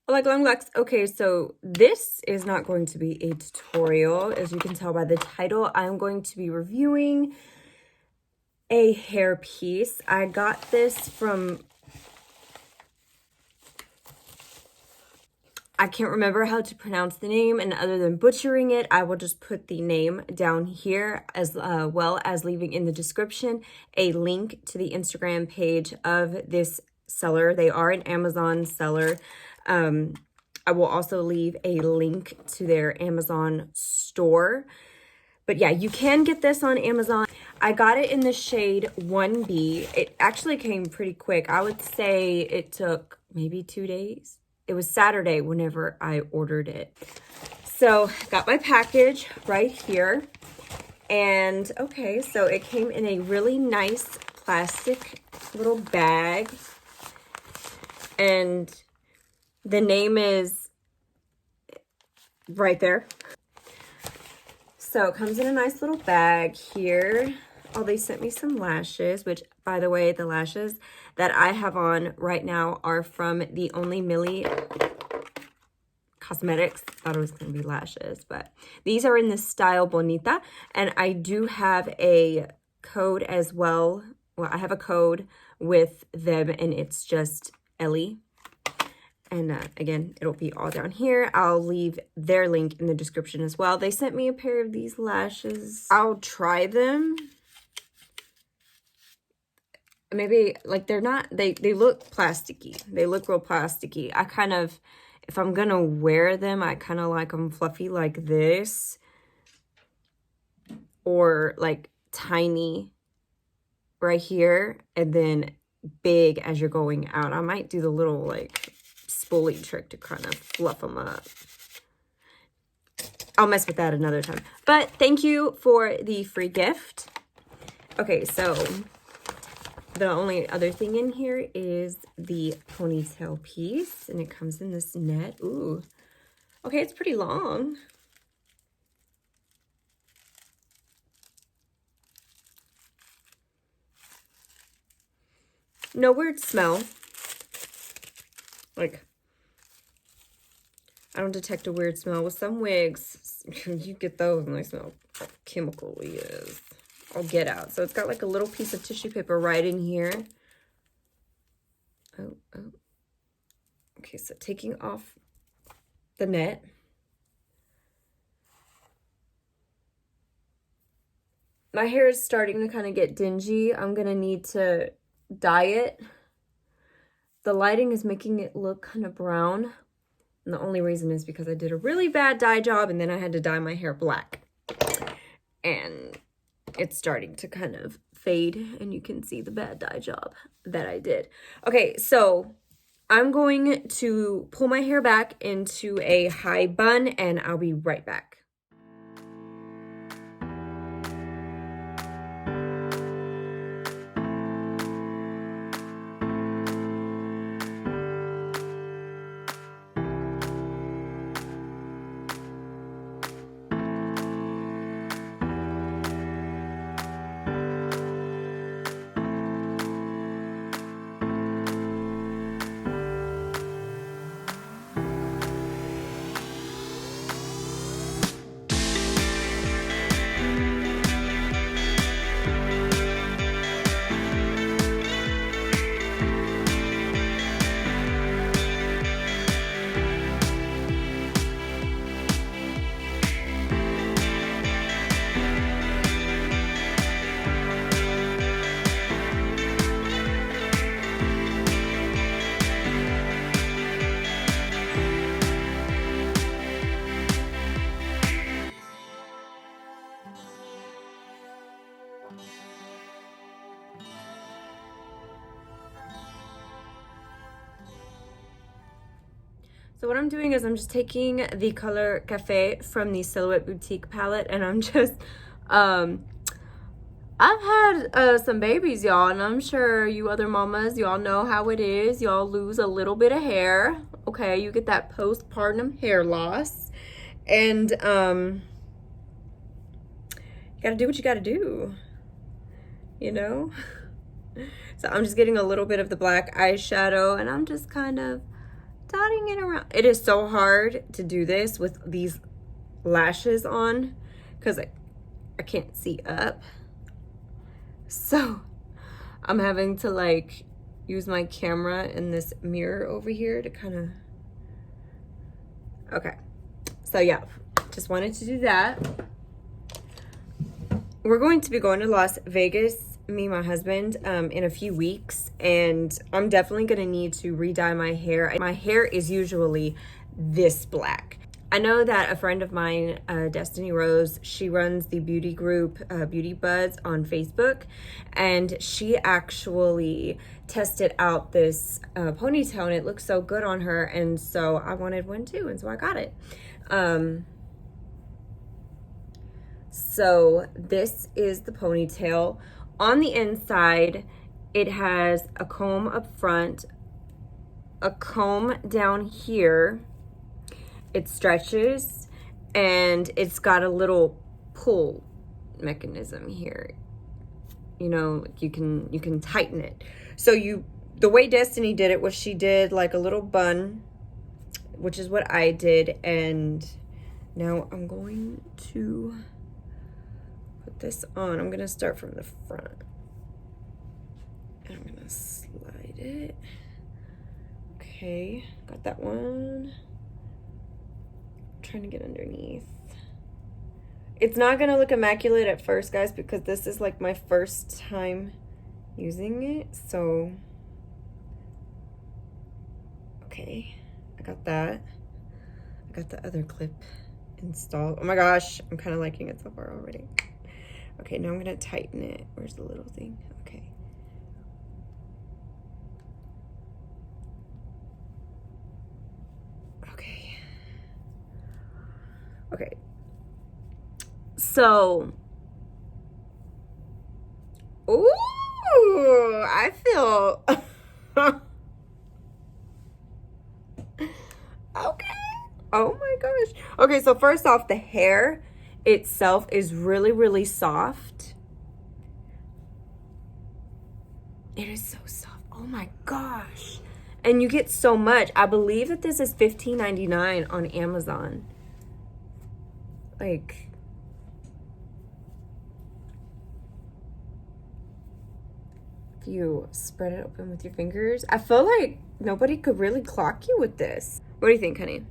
Hola Glam Glocks. Okay, so this is not going to be a tutorial. As you can tell by the title, I'm going to be reviewing a hair piece. I got this from, I can't remember how to pronounce the name, and other than butchering it, I will just put the name down here, as well as leaving in the description a link to the Instagram page of this seller. They are an Amazon seller. I will also leave a link to their Amazon store. But yeah, you can get this on Amazon. I got it in the shade 1B. It actually came pretty quick. I would say it took maybe 2 days. It was Saturday whenever I ordered it. So got my package right here. And okay, so it came in a really nice plastic little bag. And the name is right there. So it comes in a nice little bag here. Oh, they sent me some lashes, which, by the way, the lashes that I have on right now are from the Only Millie Cosmetics. Thought it was going to be lashes, but these are in the style Bonita. And I do have a code as well. Well, I have a code with them, and it's just Ellie. And again, it'll be all down here. I'll leave their link in the description as well. They sent me a pair of these lashes. I'll try them. Maybe, like, they're not, they look plasticky. They look real plasticky. I kind of, if I'm gonna wear them, I kind of like them fluffy like this. Or, like, tiny right here. And then big as you're going out. I might do the little, like, spoolie trick to kind of fluff them up. I'll mess with that another time. But thank you for the free gift. Okay, so the only other thing in here is the ponytail piece, and it comes in this net. Ooh. Okay, it's pretty long. No weird smell. Like, I don't detect a weird smell. With some wigs, you get those and they smell chemically is. I'll get out. So it's got like a little piece of tissue paper right in here. Oh. Okay, so taking off the net. My hair is starting to kind of get dingy. I'm going to need to dye it. The lighting is making it look kind of brown. And the only reason is because I did a really bad dye job and then I had to dye my hair black. And it's starting to kind of fade and you can see the bad dye job that I did. Okay, so I'm going to pull my hair back into a high bun and I'll be right back. So what I'm doing is I'm just taking the color Cafe from the Silhouette Boutique palette, and I'm just, I've had some babies, y'all, and I'm sure you other mamas, y'all know how it is. Y'all lose a little bit of hair, okay? You get that postpartum hair loss, and you gotta do what you gotta do, you know? So I'm just getting a little bit of the black eyeshadow, and I'm just kind of dotting it around. It is so hard to do this with these lashes on because I can't see up. So I'm having to like use my camera in this mirror over here to kind of, okay. So yeah, just wanted to do that. We're going to be going to Las Vegas, me and my husband, in a few weeks, and I'm definitely gonna need to re-dye my hair. My hair is usually this black. I know that a friend of mine, Destiny Rose, she runs the beauty group Beauty Buds on Facebook, and she actually tested out this ponytail, and it looks so good on her, and so I wanted one too, and so I got it. So this is the ponytail. On the inside, it has a comb up front, a comb down here. It stretches, and it's got a little pull mechanism here. You know, like you can tighten it. So the way Destiny did it was she did like a little bun, which is what I did, and now I'm going to put this on. I'm gonna start from the front, and I'm gonna slide it. Okay, got that one. Trying to get underneath. It's not gonna look immaculate at first, guys, because this is like my first time using it. So okay, I got that. I got the other clip installed. Oh my gosh, I'm kind of liking it so far already. Okay, now I'm gonna tighten it. Where's the little thing? Okay. Okay, so, ooh, I feel, okay, oh my gosh. Okay, so first off, the hair itself is really, really soft. It is so soft, oh my gosh. And you get so much. I believe that this is $15.99 on Amazon. Like, if you spread it open with your fingers, I feel like nobody could really clock you with this. What do you think, honey?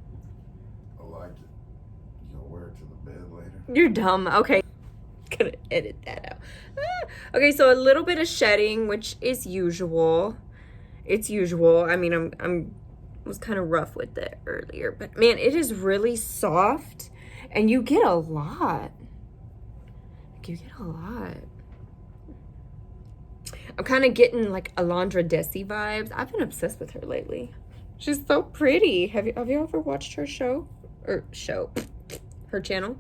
I like it. You gonna wear it to the bed later? You're dumb. Okay. Gonna edit that out. Okay, so a little bit of shedding, which is usual. It's usual. I mean, I'm was kind of rough with it earlier, but man, it is really soft. And you get a lot. Like, you get a lot. I'm kind of getting like Alondra Desi vibes. I've been obsessed with her lately. She's so pretty. Have you ever watched her show? Or her channel?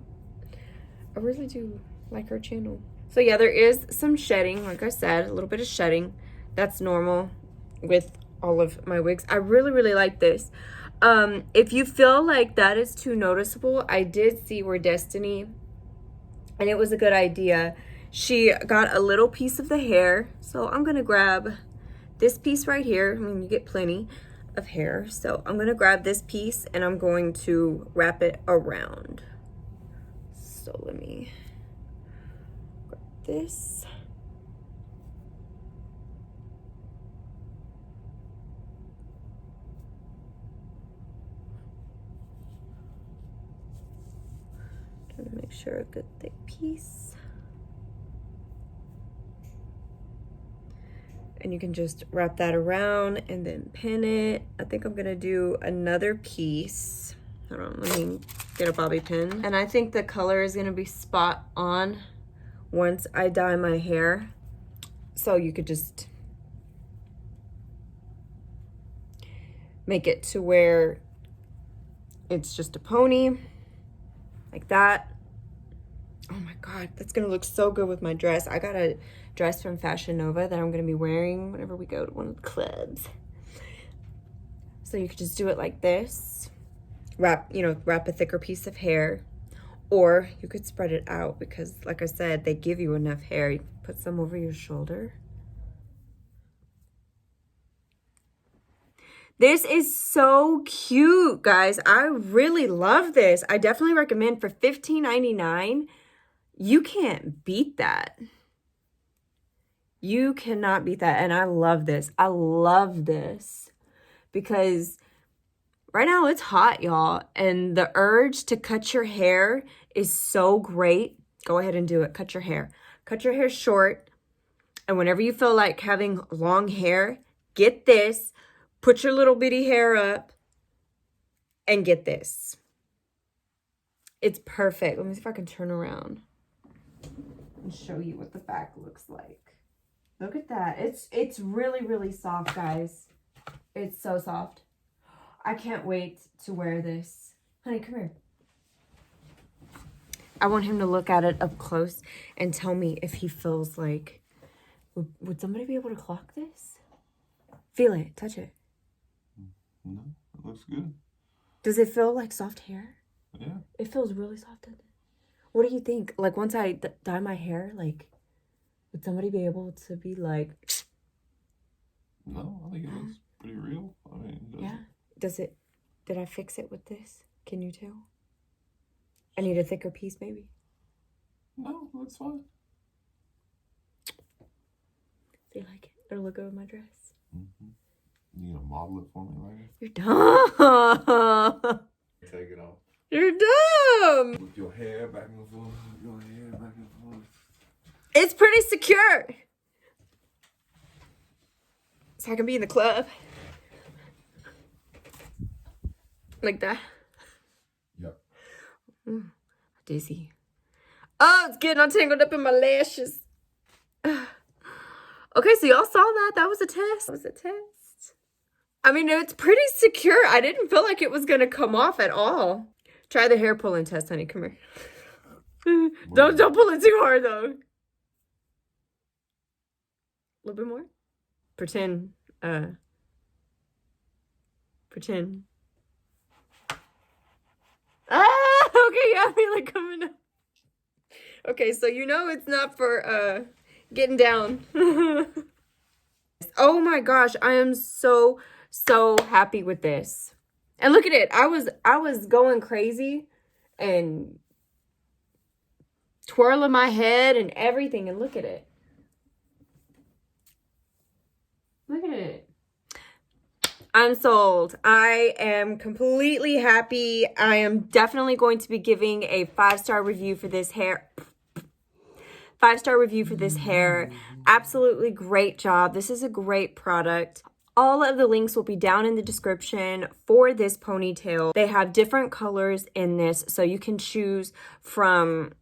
I really do like her channel. So yeah, there is some shedding. Like I said, a little bit of shedding. That's normal with all of my wigs. I really, really like this. If you feel like that is too noticeable, I did see where Destiny, and it was a good idea, she got a little piece of the hair. So I'm gonna grab this piece right here. I mean, you get plenty of hair. So I'm gonna grab this piece and I'm going to wrap it around. So let me grab this. Trying to make sure a good thick piece. And you can just wrap that around and then pin it. I think I'm gonna do another piece. Hold on, let me get a bobby pin. And I think the color is gonna be spot on once I dye my hair. So you could just make it to where it's just a pony, like that. Oh my God, that's gonna look so good with my dress. I got a dress from Fashion Nova that I'm gonna be wearing whenever we go to one of the clubs. So you could just do it like this. Wrap a thicker piece of hair, or you could spread it out because, like I said, they give you enough hair. You put some over your shoulder. This is so cute, guys. I really love this. I definitely recommend for $15.99. You can't beat that. You cannot beat that. And I love this. I love this because right now it's hot, y'all. And the urge to cut your hair is so great. Go ahead and do it. Cut your hair. Cut your hair short. And whenever you feel like having long hair, get this. Put your little bitty hair up and get this. It's perfect. Let me see if I can turn around and show you what the back looks like. Look at that. It's really, really soft, guys. It's so soft. I can't wait to wear this. Honey, come here. I want him to look at it up close and tell me if he feels like... Would somebody be able to clock this? Feel it. Touch it. No, it looks good. Does it feel like soft hair? Yeah. It feels really soft. What do you think? Like, once I dye my hair, like, would somebody be able to be like... No, I think it looks pretty real. I mean, yeah. Does it... Did I fix it with this? Can you tell? I need a thicker piece, maybe. No, it looks fine. Do you like it? It'll look good with my dress. Mm-hmm. You gonna model it for me later? You're dumb. Take it off. You're dumb. With your hair back and forth. With your hair back and forth. It's pretty secure. So I can be in the club. Like that. Yep. Dizzy. Oh, it's getting all tangled up in my lashes. Okay, so y'all saw that. That was a test. That was a test. I mean, it's pretty secure. I didn't feel like it was going to come off at all. Try the hair pulling test, honey. Come here. Don't pull it too hard, though. A little bit more. Pretend. Pretend. Ah, okay, yeah, I feel like coming up. Okay, so you know it's not for getting down. Oh my gosh, I am so happy with this. And look at it. I was going crazy and twirling my head and everything, and look at it. Look at it. I'm sold. I am completely happy. I am definitely going to be giving a 5-star review for this hair. 5-star review for this hair. Absolutely great job. This is a great product. All of the links will be down in the description for this ponytail. They have different colors in this, so you can choose from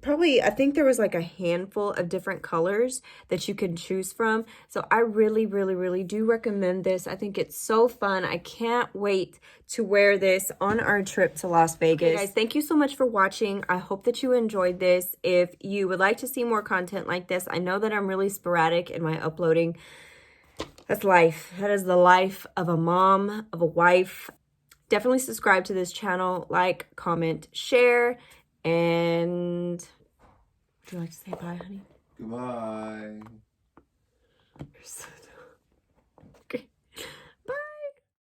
probably, I think there was like a handful of different colors that you can choose from. So I really, really, really do recommend this. I think it's so fun. I can't wait to wear this on our trip to Las Vegas. Okay, guys, thank you so much for watching. I hope that you enjoyed this. If you would like to see more content like this, I know that I'm really sporadic in my uploading. That's life. That is the life of a mom, of a wife. Definitely subscribe to this channel, like, comment, share. And would you like to say bye, honey? Goodbye. You're so